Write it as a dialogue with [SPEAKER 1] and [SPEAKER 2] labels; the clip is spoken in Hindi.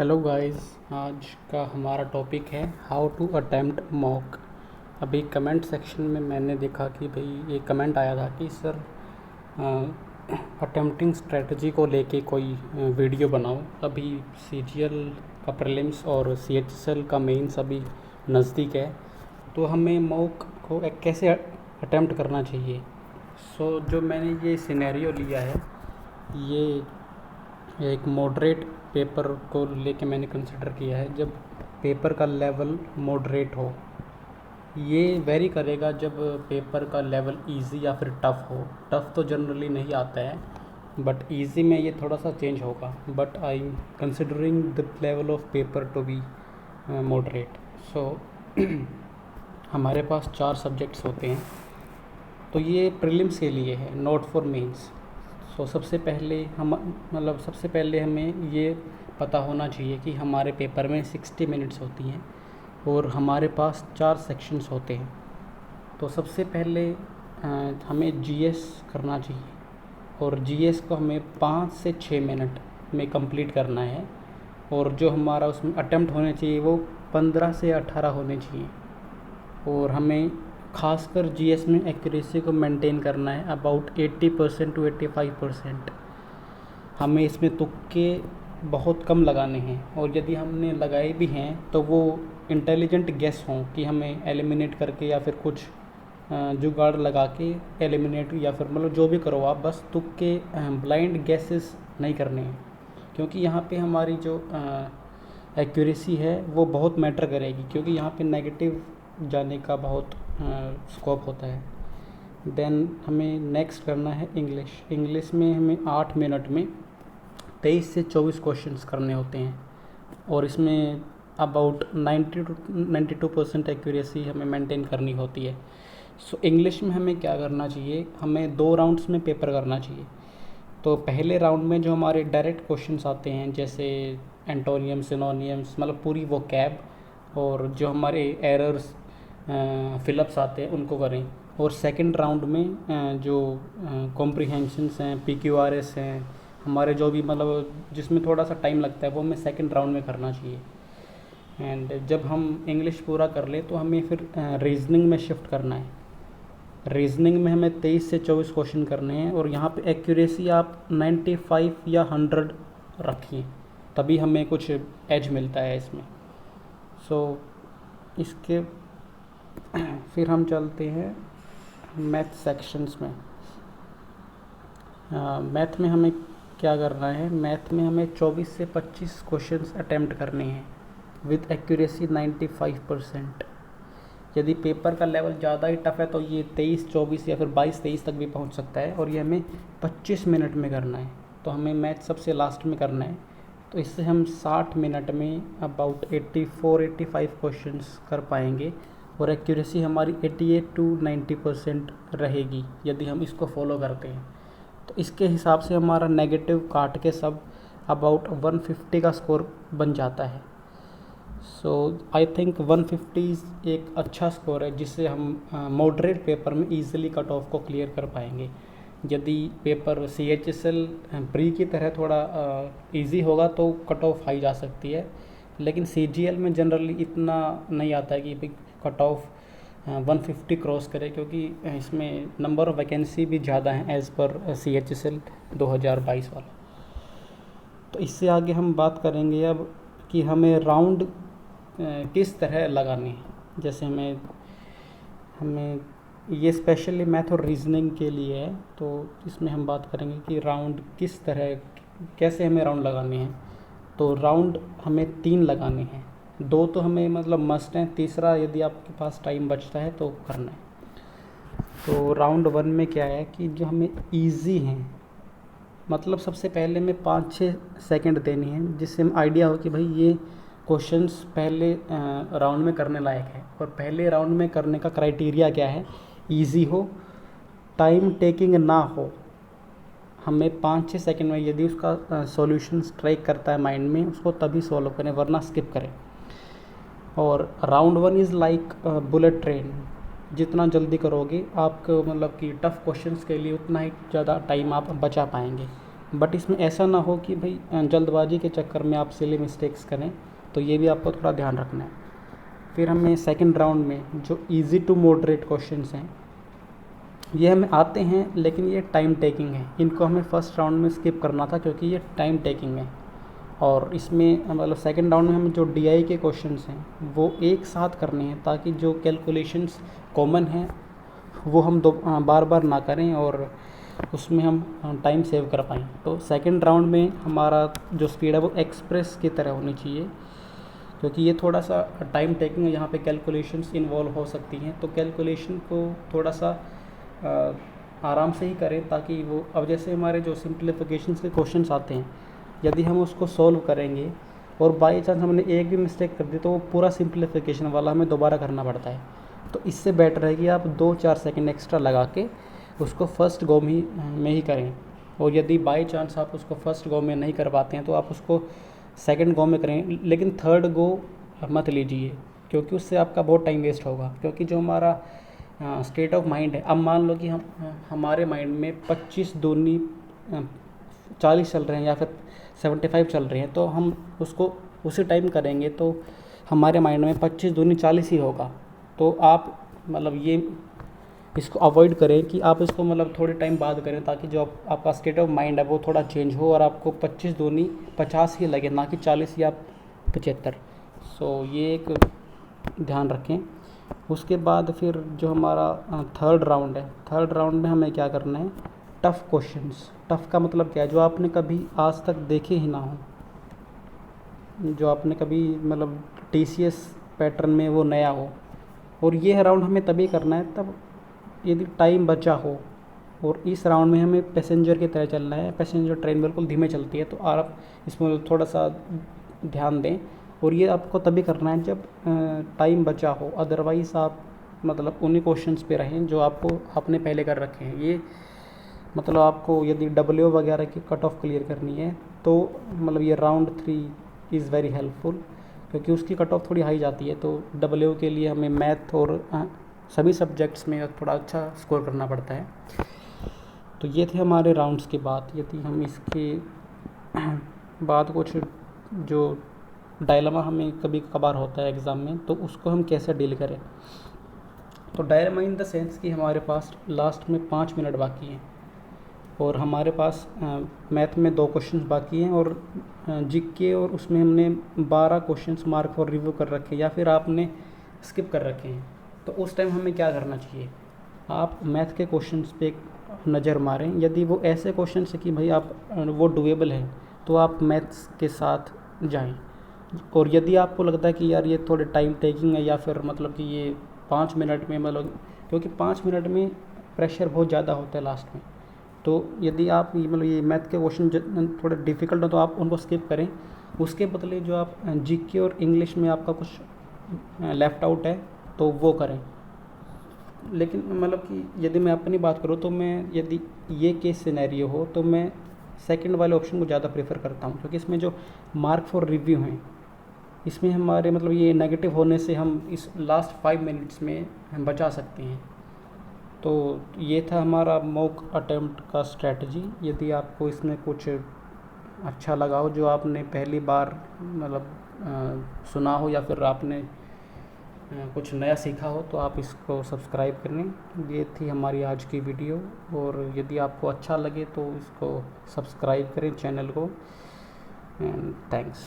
[SPEAKER 1] Hello guys. आज का हमारा टॉपिक है हाउ टू अटेम्प्ट मॉक। अभी कमेंट सेक्शन में मैंने देखा कि भाई ये कमेंट आया था कि सर अटेम्प्टिंग स्ट्रेटजी को लेके कोई वीडियो बनाओ। अभी सीजीएल का प्रीलिम्स और सीएचएसएल का मेंस अभी नज़दीक है, तो हमें मॉक को कैसे अटेम्प्ट करना चाहिए। जो मैंने ये सिनेरियो लिया है, ये एक मॉडरेट पेपर को लेके मैंने कंसिडर किया है। जब पेपर का लेवल मॉडरेट हो, ये वेरी करेगा जब पेपर का लेवल इजी या फिर टफ़ हो। टफ़ तो जनरली नहीं आता है, बट इजी में ये थोड़ा सा चेंज होगा। But I am considering the level of paper to be moderate. So हमारे पास 4 सब्जेक्ट्स होते हैं, तो ये प्रीलिम्स के लिए है, नॉट फॉर मेंस। सबसे पहले हमें ये पता होना चाहिए कि हमारे पेपर में 60 मिनट्स होती हैं और हमारे पास 4 सेक्शंस होते हैं। तो सबसे पहले हमें जीएस करना चाहिए और जीएस को हमें 5 से 6 मिनट में कंप्लीट करना है। और जो हमारा उसमें अटेम्प्ट होने चाहिए वो 15 से 18 होने चाहिए। और हमें खासकर जीएस में एक्यूरेसी को मेंटेन करना है अबाउट 80% टू 85%। हमें इसमें तुक्के बहुत कम लगाने हैं, और यदि हमने लगाए भी हैं तो वो इंटेलिजेंट गेस हों कि हमें एलिमिनेट करके या फिर कुछ जुगाड़ लगा के एलिमिनेट, या फिर मतलब जो भी करो आप, बस तुक्के ब्लाइंड गेसेस नहीं करने हैं। क्योंकि यहाँ पे हमारी जो एक्यूरेसी है वो बहुत मैटर करेगी, क्योंकि यहाँ पे नेगेटिव जाने का बहुत स्कोप होता है। देन हमें नेक्स्ट करना है इंग्लिश में हमें 8 मिनट में 23 से 24 क्वेश्चंस करने होते हैं, और इसमें अबाउट 92% एक्यूरेसी हमें मेंटेन करनी होती है। इंग्लिश में हमें क्या करना चाहिए, हमें 2 राउंड्स में पेपर करना चाहिए। तो पहले राउंड में जो हमारे डायरेक्ट क्वेश्चंस आते हैं, जैसे एंटोनियम, सिनोनियम्स, मतलब पूरी वो कैब, और जो हमारे एरर्स फिलअप्स आते हैं उनको करें। और सेकंड राउंड में जो कॉम्प्रीहेंशंस हैं, पीक्यूआरएस हैं, हमारे जो भी मतलब जिसमें थोड़ा सा टाइम लगता है, वो हमें सेकंड राउंड में करना चाहिए। एंड जब हम इंग्लिश पूरा कर लें तो हमें फिर रीजनिंग में शिफ्ट करना है। रीजनिंग में हमें 23 से 24 क्वेश्चन करने हैं, और यहाँ पे एक्यूरेसी आप 95 या 100 रखिए, तभी हमें कुछ एज मिलता है इसमें। इसके फिर हम चलते हैं मैथ सेक्शंस में। मैथ में हमें क्या करना है, मैथ में हमें 24 से 25 क्वेश्चंस अटेम्प्ट करने हैं विद एक्यूरेसी 95%। यदि पेपर का लेवल ज़्यादा ही टफ है तो ये 23, 24 या फिर 22, 23 तक भी पहुंच सकता है, और ये हमें 25 मिनट में करना है। तो हमें मैथ सबसे लास्ट में करना है, तो इससे हम 60 मिनट में अबाउट 84-85 क्वेश्चंस कर पाएंगे, और एक्यूरेसी हमारी 88 टू 90% रहेगी यदि हम इसको फॉलो करते हैं। तो इसके हिसाब से हमारा नेगेटिव काट के सब अबाउट 150 का स्कोर बन जाता है। आई थिंक 150 एक अच्छा स्कोर है, जिससे हम मॉडरेट पेपर में ईजिली कट ऑफ को क्लियर कर पाएंगे। यदि पेपर CHSL प्री की तरह थोड़ा इजी होगा तो कट ऑफ हाई जा सकती है, लेकिन CGL में जनरली इतना नहीं आता है कि कट ऑफ 150 क्रॉस करे, क्योंकि इसमें नंबर ऑफ वैकेंसी भी ज़्यादा हैं एज़ पर CHSL 2022 वाला। तो इससे आगे हम बात करेंगे अब कि हमें राउंड किस तरह लगाने हैं। जैसे हमें ये स्पेशली मैथ और रीजनिंग के लिए है, तो इसमें हम बात करेंगे कि राउंड किस तरह, कैसे हमें राउंड लगाने हैं। तो राउंड हमें 3 लगाने हैं, 2 तो हमें मतलब मस्ट हैं, तीसरा यदि आपके पास टाइम बचता है तो करना है। तो राउंड 1 में क्या है कि जो हमें ईजी हैं, मतलब सबसे पहले में 5-6 सेकंड देनी है, जिससे हम आइडिया हो कि भाई ये क्वेश्चंस पहले राउंड में करने लायक है। और पहले राउंड में करने का क्राइटेरिया क्या है, इजी हो, टाइम टेकिंग ना हो। हमें 5-6 सेकंड में यदि उसका सॉल्यूशन स्ट्राइक करता है माइंड में, उसको तभी सॉल्व करें, वरना स्किप करें। और round 1 is like bullet train, जितना जल्दी करोगे आपको मतलब कि टफ़ क्वेश्चंस के लिए उतना ही ज़्यादा टाइम आप बचा पाएंगे। बट इसमें ऐसा ना हो कि भाई जल्दबाजी के चक्कर में आप सिली मिस्टेक्स करें, तो ये भी आपको थोड़ा ध्यान रखना है। फिर हमें सेकंड राउंड में जो इजी टू मॉडरेट क्वेश्चंस हैं ये हमें आते हैं, लेकिन ये टाइम टेकिंग है। इनको हमें फर्स्ट राउंड में स्किप करना था क्योंकि ये टाइम टेकिंग है। और इसमें मतलब सेकंड राउंड में हमें जो डीआई के क्वेश्चंस हैं वो एक साथ करने हैं, ताकि जो कैलकुलेशंस कॉमन हैं वो हम बार बार ना करें और उसमें हम टाइम सेव कर पाएँ। तो सेकंड राउंड में हमारा जो स्पीड है वो एक्सप्रेस की तरह होनी चाहिए, क्योंकि ये थोड़ा सा टाइम टेकिंग है, यहाँ पे कैलकुलेशंस इन्वॉल्व हो सकती हैं। तो कैलकुलेशन को थोड़ा सा आराम से ही करें, ताकि वो अब जैसे हमारे जो सिंप्लीफिकेशंस के क्वेश्चंस आते हैं, यदि हम उसको सॉल्व करेंगे और बाई चांस हमने एक भी मिस्टेक कर दी तो वो पूरा सिंप्लीफिकेशन वाला हमें दोबारा करना पड़ता है। तो इससे बेटर है कि आप 2-4 सेकंड एक्स्ट्रा लगा के उसको फर्स्ट गो में ही करें। और यदि बाई चांस आप उसको फर्स्ट गो में नहीं कर पाते हैं तो आप उसको सेकंड गो में करें, लेकिन थर्ड गो मत लीजिए, क्योंकि उससे आपका बहुत टाइम वेस्ट होगा। क्योंकि जो हमारा स्टेट ऑफ माइंड है, अब मान लो कि हमारे माइंड में 25 दूनी 40 चल रहे हैं या फिर 75 चल रहे हैं, तो हम उसको उसी टाइम करेंगे तो हमारे माइंड में 25 दूनी 40 ही होगा। तो आप मतलब ये इसको अवॉइड करें कि आप इसको मतलब थोड़े टाइम बाद करें, ताकि जो आपका स्टेट ऑफ माइंड है वो थोड़ा चेंज हो और आपको 25 दूनी 50 ही लगे, ना कि 40 या 75। सो ये एक ध्यान रखें। उसके बाद फिर जो हमारा थर्ड राउंड है, थर्ड राउंड में हमें क्या करना है, टफ़ क्वेश्चंस। टफ़ का मतलब क्या है, जो आपने कभी आज तक देखे ही ना हो, जो आपने कभी मतलब टीसीएस पैटर्न में वो नया हो। और ये राउंड हमें तभी करना है तब यदि टाइम बचा हो। और इस राउंड में हमें पैसेंजर की तरह चलना है। पैसेंजर ट्रेन बिल्कुल धीमे चलती है, तो आप इसमें थोड़ा सा ध्यान दें। और ये आपको तभी करना है जब टाइम बचा हो, अदरवाइज़ आप मतलब उन्हीं क्वेश्चंस पे रहें जो आपने पहले कर रखे हैं। ये मतलब आपको यदि डब्ल्यू वगैरह की कट ऑफ क्लियर करनी है तो मतलब ये राउंड 3 इज़ वेरी हेल्पफुल, क्योंकि उसकी कट ऑफ थोड़ी हाई जाती है। तो डब्ल्यू के लिए हमें मैथ और सभी सब्जेक्ट्स में थोड़ा अच्छा स्कोर करना पड़ता है। तो ये थे हमारे राउंड्स की बात। यदि हम इसके बाद कुछ जो डायलेमा हमें कभी कभार होता है एग्ज़ाम में, तो उसको हम कैसे डील करें। तो डायलेमा इन द सेंस कि हमारे पास लास्ट में 5 मिनट बाकी हैं और हमारे पास मैथ में 2 क्वेश्चंस बाकी हैं और जीके और उसमें हमने 12 क्वेश्चंस मार्क और रिव्यू कर रखे हैं या फिर आपने स्किप कर रखे हैं। तो उस टाइम हमें क्या करना चाहिए, आप मैथ के क्वेश्चंस पे नज़र मारें। यदि वो ऐसे क्वेश्चन है कि भाई आप वो डुएबल है तो आप मैथ्स के साथ जाएं। और यदि आपको लगता है कि यार ये थोड़े टाइम टेकिंग है या फिर मतलब कि ये 5 मिनट में मतलब, क्योंकि 5 मिनट में प्रेशर बहुत ज़्यादा होता है लास्ट में, तो यदि आप मतलब ये मैथ के क्वेश्चन थोड़े डिफ़िकल्ट हो तो आप उनको स्किप करें। उसके बदले जो आप जीके और इंग्लिश में आपका कुछ लेफ़्ट आउट है तो वो करें। लेकिन मतलब कि यदि मैं अपनी बात करूँ तो मैं यदि ये केस सिनेरियो हो तो मैं सेकंड वाले ऑप्शन को ज़्यादा प्रेफर करता हूँ, क्योंकि इसमें जो मार्क फॉर रिव्यू हैं इसमें हमारे मतलब ये नेगेटिव होने से हम इस लास्ट 5 मिनट्स में हम बचा सकते हैं। तो ये था हमारा मॉक अटेम्प्ट का स्ट्रेटजी। यदि आपको इसमें कुछ अच्छा लगा हो, जो आपने पहली बार मतलब सुना हो या फिर आपने कुछ नया सीखा हो, तो आप इसको सब्सक्राइब करें। ये थी हमारी आज की वीडियो, और यदि आपको अच्छा लगे तो इसको सब्सक्राइब करें चैनल को। And thanks.